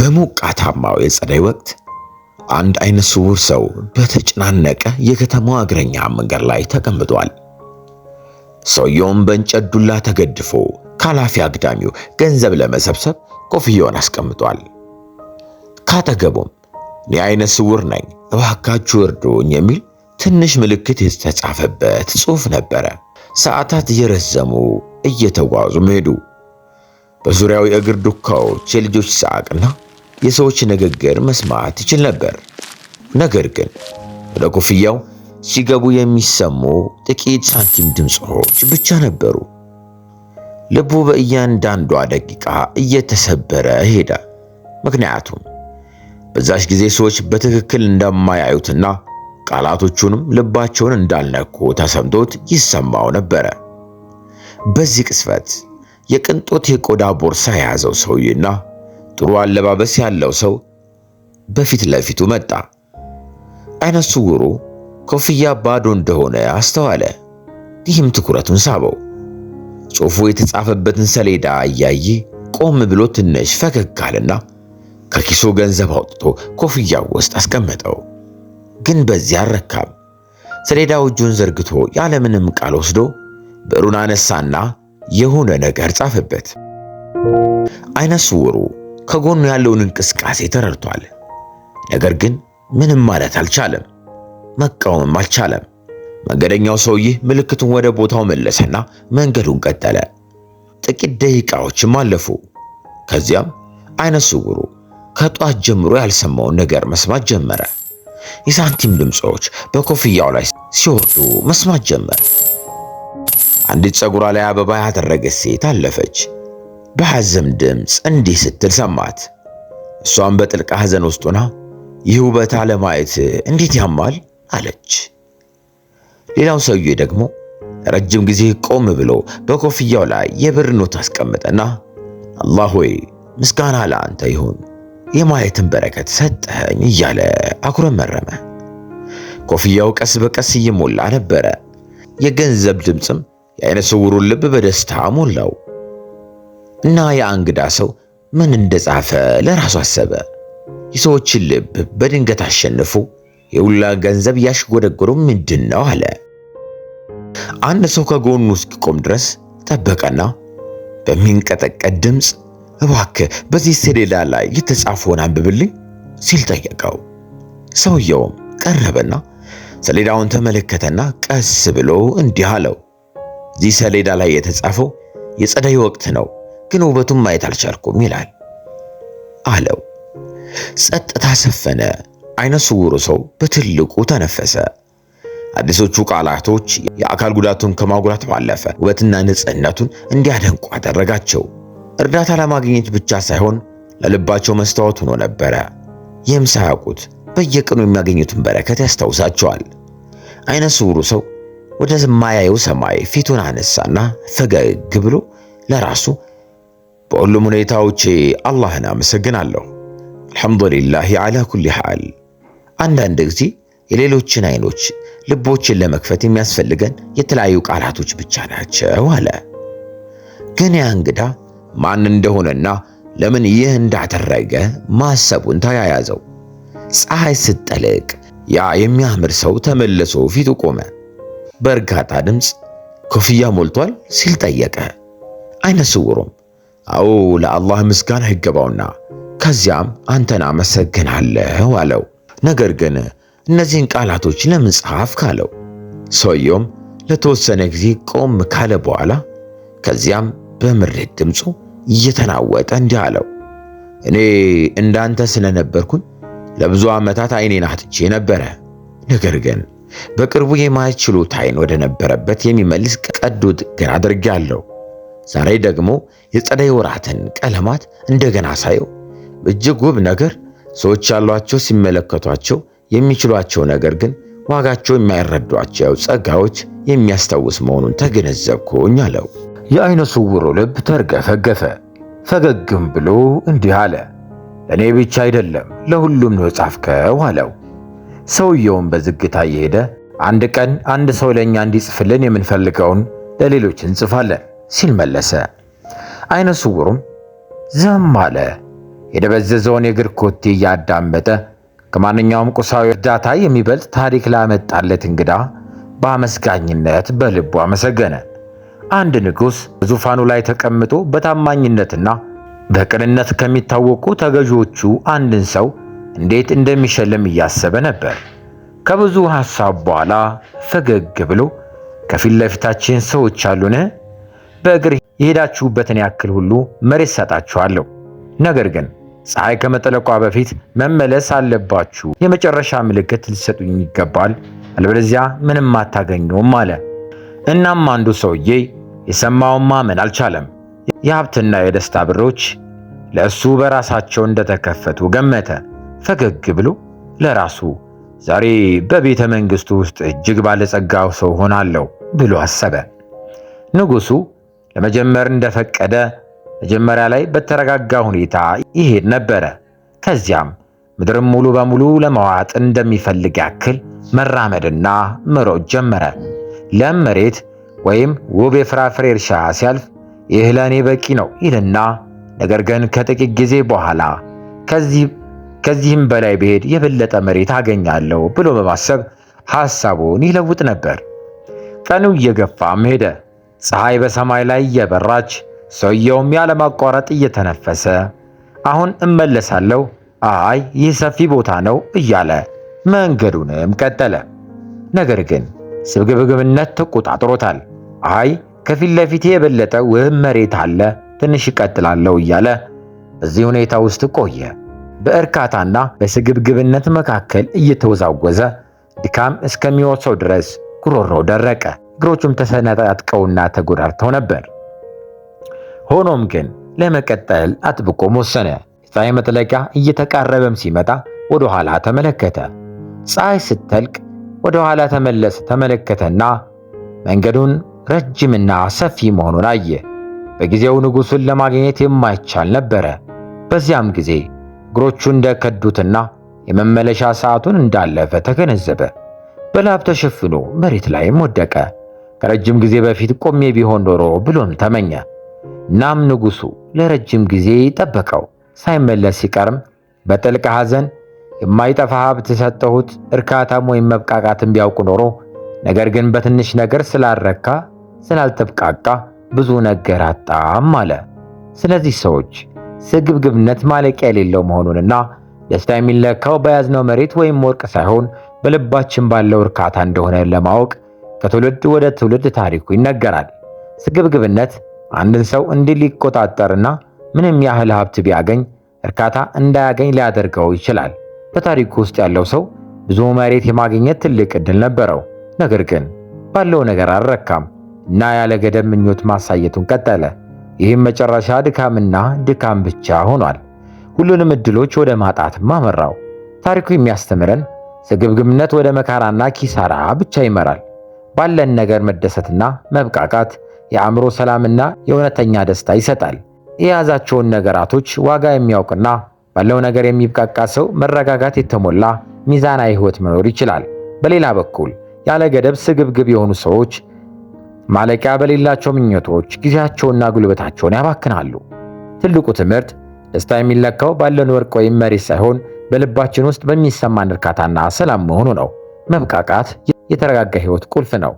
በሞቃታማው የጸደይ ወቅት አንድ አይነ ስውር ሰው በተጨናነቀ የከተማዋ እግረኛ መንገድ ላይ ተቀምጧል። ሰውየውም በእንጨት ዱላ ተገድፎ ካላፊ አግዳሚው ገንዘብ ለመሰብሰብ ኮፍያውን አስቀምጧል። ካጠገቡም እኔ አይነ ስውር ነኝ እባካችሁ እርዱኝ የሚል ትንሽ ምልክት የተጻፈበት ጽሑፍ ነበረ። ሰዓታት እየረዘሙ እየተጓዙ ሄዱ። በዙሪያው የእግር ዱካዎች፣ የልጆች ሳቅና የሰዎች ንግግር መስማት ይችል ነበር። ነገር ግን ወደ ኮፍያው ሲገቡ የሚሰሙ ጥቂት ሳንቲም ድምጾች ብቻ ነበሩ። ልቡ በእያንዳንዷ ደቂቃ እየተሰበረ ሄደ። ምክንያቱም በዛች ጊዜ ሰዎች በትክክል እንደማያዩትና ቃላቶቹንም ልባቸውን እንዳልነኩ ተሰምቶት ይሰማው ነበረ። በዚህ ቅስፈት የቅንጦት የቆዳ ቦርሳ የያዘው ሰውዬና ጥሩ አለባበስ ያለው ሰው በፊት ለፊቱ መጣ። አይነ ስውሩ ኮፍያ ባዶ እንደሆነ አስተዋለ። ይህም ትኩረቱን ሳበው። ጽሑፉ የተጻፈበትን ሰሌዳ እያየ ቆም ብሎ ትንሽ ፈገግ አለና ከኪሱ ገንዘብ አውጥቶ ኮፍያው ውስጥ አስቀመጠው። ግን በዚያ አልረካም። ሰሌዳው እጁን ዘርግቶ ያለምንም ቃል ወስዶ ብዕሩን አነሳና የሆነ ነገር ጻፈበት። አይነ ስውሩ ከጎኑ ያለውን እንቅስቃሴ ተረድቷል። ነገር ግን ምንም ማለት አልቻለም፣ መቃወምም አልቻለም። መንገደኛው ሰውዬ ምልክቱን ወደ ቦታው መለሰና መንገዱን ቀጠለ። ጥቂት ደቂቃዎችም አለፉ። ከዚያም አይነ ስውሩ ከጧት ጀምሮ ያልሰማውን ነገር መስማት ጀመረ። የሳንቲም ድምጾች በኮፍያው ላይ ሲወርዱ መስማት ጀመረ። አንዲት ፀጉሯ ላይ አበባ ያደረገች ሴት አለፈች። በሐዘን ድምፅ እንዲህ ስትል ሰማት። እሷም በጥልቅ ሐዘን ውስጥ ሆና ይህ ውበት አለማየት እንዴት ያማል አለች። ሌላው ሰውዬ ደግሞ ረጅም ጊዜ ቆም ብሎ በኮፍያው ላይ የብር ኖት አስቀመጠና አላህ ሆይ ምስጋና ለአንተ ይሁን የማየትን በረከት ሰጠኝ እያለ አኩረመረመ። ኮፍያው ቀስ በቀስ እየሞላ ነበረ። የገንዘብ ድምፅም የአይነ ስውሩን ልብ በደስታ ሞላው እና ያ እንግዳ ሰው ምን እንደጻፈ ለራሱ አሰበ። የሰዎችን ልብ በድንገት አሸንፎ የሁላ ገንዘብ ያሽጎደጎረው ምንድን ነው አለ። አንድ ሰው ከጎኑ እስኪቆም ድረስ ጠበቀና በሚንቀጠቀጥ ድምፅ እባክህ በዚህ ሰሌዳ ላይ የተጻፈውን አንብብልኝ ሲል ጠየቀው። ሰውየውም ቀረበና ሰሌዳውን ተመለከተና ቀስ ብሎ እንዲህ አለው፣ እዚህ ሰሌዳ ላይ የተጻፈው የጸደይ ወቅት ነው፣ ግን ውበቱን ማየት አልቻልኩም ይላል አለው። ጸጥታ ሰፈነ። አይነ ስውሩ ሰው በትልቁ ተነፈሰ። አዲሶቹ ቃላቶች የአካል ጉዳቱን ከማጉላት ባለፈ ውበትና ንጽህናቱን እንዲያደንቁ አደረጋቸው። እርዳታ ለማግኘት ብቻ ሳይሆን ለልባቸው መስታወት ሆኖ ነበረ። ይህም ሳያውቁት በየቀኑ የሚያገኙትን በረከት ያስታውሳቸዋል። አይነ ስውሩ ሰው ወደ ማያየው ሰማይ ፊቱን አነሳና ፈገግ ብሎ ለራሱ በሁሉም ሁኔታዎቼ አላህን አመሰግናለሁ፣ አልሐምዱሊላህ አላ ኩሊ ሐል። አንዳንድ ጊዜ የሌሎችን አይኖች ልቦችን ለመክፈት የሚያስፈልገን የተለያዩ ቃላቶች ብቻ ናቸው አለ። ግን ያ እንግዳ ማን እንደሆነና ለምን ይህ እንዳደረገ ማሰቡን ተያያዘው። ፀሐይ ስትጠልቅ ያ የሚያምር ሰው ተመልሶ ፊቱ ቆመ። በእርጋታ ድምፅ ኮፍያ ሞልቷል ሲል ጠየቀ። አይነ ስውሩም አዎ ለአላህ ምስጋና ይገባውና ከዚያም አንተን አመሰግናለሁ አለው። ነገር ግን እነዚህን ቃላቶች ለምን ጻፍክ አለው። ሰውየውም ለተወሰነ ጊዜ ቆም ካለ በኋላ ከዚያም በምሬት ድምፁ እየተናወጠ እንዲህ አለው፣ እኔ እንዳንተ ስለነበርኩኝ ለብዙ ዓመታት አይኔን አጥቼ ነበረ። ነገር ግን በቅርቡ የማየት ችሎታዬን ወደ ነበረበት የሚመልስ ቀዶ ጥገና አድርጌያለሁ። ዛሬ ደግሞ የጸደይ ወራትን ቀለማት እንደገና ሳየው እጅግ ውብ ነገር፣ ሰዎች ያሏቸው ሲመለከቷቸው የሚችሏቸው ነገር ግን ዋጋቸው የማይረዷቸው ጸጋዎች የሚያስታውስ መሆኑን ተገነዘብኩኝ አለው። የአይነ ስውሩ ልብ ተርገፈገፈ። ፈገግም ብሎ እንዲህ አለ፣ ለእኔ ብቻ አይደለም ለሁሉም ነው ጻፍከው አለው። ሰውየውም በዝግታ እየሄደ አንድ ቀን አንድ ሰው ለእኛ እንዲጽፍልን የምንፈልገውን ለሌሎች እንጽፋለን ሲል መለሰ። አይነ ስውሩም ዝም አለ። የደበዘዘውን የእግር ኮቴ እያዳመጠ ከማንኛውም ቁሳዊ እርዳታ የሚበልጥ ታሪክ ላመጣለት እንግዳ በአመስጋኝነት በልቡ አመሰገነ። አንድ ንጉሥ በዙፋኑ ላይ ተቀምጦ በታማኝነትና በቅንነት ከሚታወቁ ተገዢዎቹ አንድን ሰው እንዴት እንደሚሸልም እያሰበ ነበር። ከብዙ ሐሳብ በኋላ ፈገግ ብሎ ከፊት ለፊታችን ሰዎች አሉን? በእግር የሄዳችሁበትን ያክል ሁሉ መሬት ሰጣችኋለሁ። ነገር ግን ፀሐይ ከመጥለቋ በፊት መመለስ አለባችሁ። የመጨረሻ ምልክት ልትሰጡኝ ይገባል፣ አለበለዚያ ምንም አታገኙም አለ። እናም አንዱ ሰውዬ የሰማውን ማመን አልቻለም። የሀብትና የደስታ በሮች ለእሱ በራሳቸው እንደተከፈቱ ገመተ። ፈገግ ብሎ ለራሱ ዛሬ በቤተ መንግሥቱ ውስጥ እጅግ ባለጸጋው ሰው ሆናለሁ ብሎ አሰበ። ንጉሡ ለመጀመር እንደፈቀደ መጀመሪያ ላይ በተረጋጋ ሁኔታ ይሄድ ነበረ። ከዚያም ምድርም ሙሉ በሙሉ ለመዋጥ እንደሚፈልግ ያክል መራመድና መሮጥ ጀመረ። ለም መሬት ወይም ውብ የፍራፍሬ እርሻ ሲያልፍ ይህ ለእኔ በቂ ነው ይልና፣ ነገር ግን ከጥቂት ጊዜ በኋላ ከዚህም በላይ ብሄድ የበለጠ መሬት አገኛለሁ ብሎ በማሰብ ሐሳቡን ይለውጥ ነበር። ቀኑ እየገፋም ሄደ። ፀሐይ በሰማይ ላይ እየበራች፣ ሰውየውም ያለማቋረጥ እየተነፈሰ አሁን እመለሳለሁ፣ አይ ይህ ሰፊ ቦታ ነው እያለ መንገዱንም ቀጠለ። ነገር ግን ስግብግብነት ተቆጣጥሮታል። አይ ከፊት ለፊቴ የበለጠ ውብ መሬት አለ፣ ትንሽ እቀጥላለሁ እያለ በዚህ ሁኔታ ውስጥ ቆየ። በእርካታና በስግብግብነት መካከል እየተወዛወዘ ድካም እስከሚወርሰው ድረስ ጉሮሮው ደረቀ። እግሮቹም ተሰነጣጥቀውና ተጎዳድተው ነበር። ሆኖም ግን ለመቀጠል አጥብቆ ወሰነ። የፀሐይ መጥለቂያ እየተቃረበም ሲመጣ ወደ ኋላ ተመለከተ። ፀሐይ ስትጠልቅ ወደ ኋላ ተመለከተና መንገዱን ረጅምና ሰፊ መሆኑን አየ። በጊዜው ንጉሡን ለማግኘት የማይቻል ነበረ። በዚያም ጊዜ እግሮቹ እንደከዱትና የመመለሻ ሰዓቱን እንዳለፈ ተገነዘበ። በላብ ተሸፍኖ መሬት ላይም ወደቀ። ከረጅም ጊዜ በፊት ቆሜ ቢሆን ኖሮ ብሎም ተመኘ። እናም ንጉሡ ለረጅም ጊዜ ጠበቀው። ሳይመለስ ሲቀርም በጥልቅ ሐዘን የማይጠፋ ሀብት ሰጠሁት፣ እርካታም ወይም መብቃቃትን ቢያውቅ ኖሮ፣ ነገር ግን በትንሽ ነገር ስላልተብቃቃ ብዙ ነገር አጣም አለ። ስለዚህ ሰዎች ስግብግብነት ማለቂያ የሌለው መሆኑንና ደስታ የሚለካው በያዝነው መሬት ወይም ወርቅ ሳይሆን በልባችን ባለው እርካታ እንደሆነ ለማወቅ ከትውልድ ወደ ትውልድ ታሪኩ ይነገራል። ስግብግብነት አንድን ሰው እንዲህ ሊቆጣጠርና ምንም ያህል ሀብት ቢያገኝ እርካታ እንዳያገኝ ሊያደርገው ይችላል። በታሪኩ ውስጥ ያለው ሰው ብዙ መሬት የማግኘት ትልቅ ዕድል ነበረው። ነገር ግን ባለው ነገር አልረካም እና ያለ ገደብ ምኞት ማሳየቱን ቀጠለ። ይህም መጨረሻ ድካምና ድካም ብቻ ሆኗል። ሁሉንም ዕድሎች ወደ ማጣትም አመራው። ታሪኩ የሚያስተምረን ስግብግብነት ወደ መከራና ኪሳራ ብቻ ይመራል። ባለን ነገር መደሰትና መብቃቃት የአእምሮ ሰላምና የእውነተኛ ደስታ ይሰጣል። የያዛቸውን ነገራቶች ዋጋ የሚያውቅና ባለው ነገር የሚብቃቃ ሰው መረጋጋት የተሞላ ሚዛናዊ ሕይወት መኖር ይችላል። በሌላ በኩል ያለ ገደብ ስግብግብ የሆኑ ሰዎች ማለቂያ በሌላቸው ምኞቶች ጊዜያቸውና ጉልበታቸውን ያባክናሉ። ትልቁ ትምህርት ደስታ የሚለካው ባለን ወርቅ ወይም መሬት ሳይሆን በልባችን ውስጥ በሚሰማን እርካታና ሰላም መሆኑ ነው። መብቃቃት የተረጋጋ ሕይወት ቁልፍ ነው።